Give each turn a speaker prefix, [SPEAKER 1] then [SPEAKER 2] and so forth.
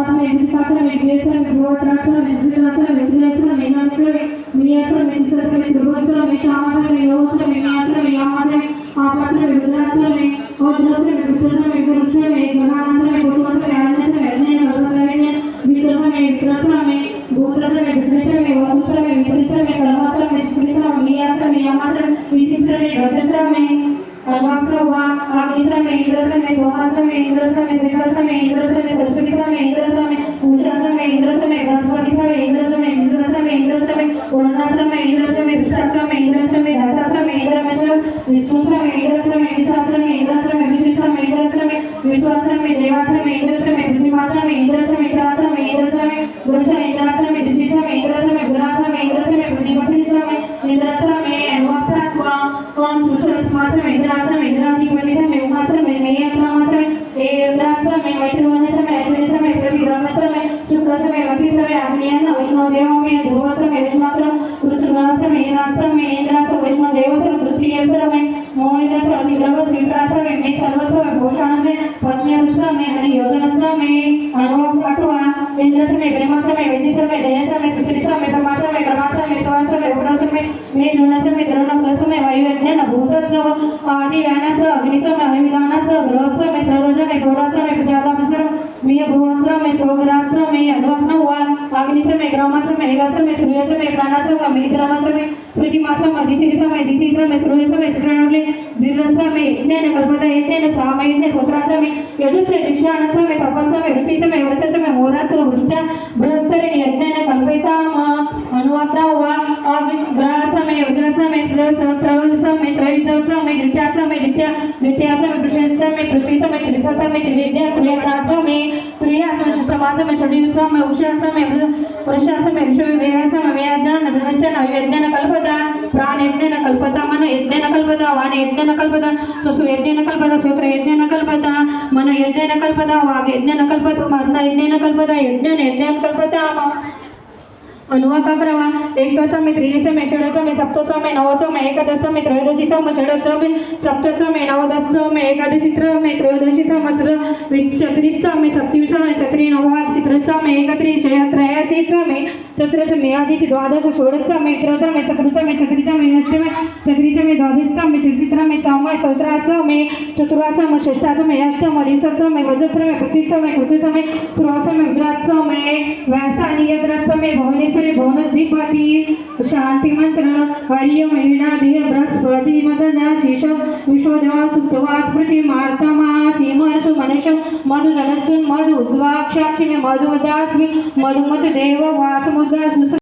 [SPEAKER 1] Asana, Vidikasana, Vidyasana, Vidyatrasana, Vidyatrasana, Vidyasana, Vinasana, Viyasana, Vidyasana, Vidyatrasana, Vishamasana, Vidyatrasana, Vinyasana, Viyamasana, Apasana, Vidyasana, Vajrasana, Vidyasana, Vidyasana, Vidyasana, Vidyasana, Vidyasana, Vidyasana, Vidyasana, Vidyasana, Bhutasana, Vidyasana, Vasutana, Vidyasana, Karmasana, Vidyasana, Viyasana, Viyamasana, Vidyasana, Vidyasana, Alvakra, Agnisana, Indrasana, Somasana, Indrasana, Vikasana, Indrasana, Saraswatisana, Indrasana, Ushasana, Indrasana, Saraswatisana, Indrasana, Indrasana, Indrasana, Varunasana, Indrasana, Vishasana, Indrasana, Dhasasana, Indrasana, Vishnusana, Indrasana, Vishasana, Indrasana, Vishasana, Indrasana, Vishwasana, Devasana, Indrasana, Vidhimasana, Indrasana, Vidhasana, Indrasana, Vrusha, Indrasana, Vidhisana, Indrasana, Gurasana, Indrasana, Vidhimatisana, Indrasana, Vasatva, Sushamasana, Indrasana, Indrasana, Umasana, Meyakramasana, Indrasana, Vaitravanasana, Ashwinasana, Pravigramasana, Shukrasana, Vatisana, Agniyana, Vaishnodevamaya, Dhruvatrama, Vishmatra, Rudrasana, Indrasana, Indrasana, Vaishnodevasana, Prithiyasana, Mohinasana, Atigrava, Svitrasana, Me Sarvasana, Bhoshanasana, Patnyasana, Hani Yoganasana, Anuvakatva, Indrasana, Premasana, Vidisana, Dayasana, Sutrisana, Samasana, Kramasana, Svasana, Ugrasana, Me Nunasana, Dranakasana, Vayuvyajnana, Bhutasana, Adi Vanasa, Agnisana, Avidanasa, Grosana, Pradosana, Godasana, Pajadasana, Mia Bhuasana, Sograsana, Anuvaknava, Agnisana, Gramasana, Megasana, Suryasana, Pranasana, Mitramasana, Pritimasana, Aditirisana, Aditisana, Suryasana, Sutranali, Dirasana, Etnana, Kalpata, Etnana, Sama, Etna, Putrasana, Yadusha, Dikshanasana, Tapasana, Rutisana, Vratasana, Morasana, Vrishta, Brahmtara, Etnana, Kalpetama, Anuvaknava, Grasana, Udrasana, Travasana, Travidasana, Gritasana, Nityasana, Prashasana, Pratisana, Trisasana, Trividya, Triyatrasana, Triyasana, Shastamasana, Shadivasana, Ushasana, Prashasana, Vishwayasana, Vyajana, Dhanasana, Vyajnana Kalpata, Prana Yajnana Kalpata, Mana Yajnana Kalpata, Vana Yajnana Kalpata, Sasu Yajnana Kalpata, Sutra Yajnana Kalpata, Mana Yajnana Kalpata, Vag Yajnana Kalpata, Marna Yajnana Kalpata, Yajnana Kalpata, अनुवाकाक्रवा एकचमे त्रियचमे षडचमे सप्तचमे नवचमे एकादशचमे त्रयोदशीचमे षडचमे सप्तचमे नवदशचमे एकादशीत्रमे त्रयोदशीचमे विंशतिचमे सप्तविंशमे सत्रिनवदशीत्रचमे एकत्रिशयत्रयाशीचमे चतुर्दशमे आदिश द्वादश षोडशचमे त्रयोदशमे चतुर्दशमे छत्रिचमे अष्टमे छत्रिचमे द्वादशचमे षष्टिचमे चौमे चौत्राचमे चतुराचमे षष्ठाचमे अष्टमे द्विसहस्रमे वजस्रमे पृथ्वीचमे कृतिचमे सुराचमे उद्राचमे व्यासानियद्राचमे भुवनेश्वर भुवनस्धिपति शांति मंत्र हरियम ईणादेह बृहस्पति मदना शीशम विश्वदेवा सुप्तवा स्मृति मार्तमा सीमर्षु मनुष्यम मधु जनस्सुन मधु उद्वाक्षाक्षि में मधुमदास्मि मधुमत देव वाचमुद्रा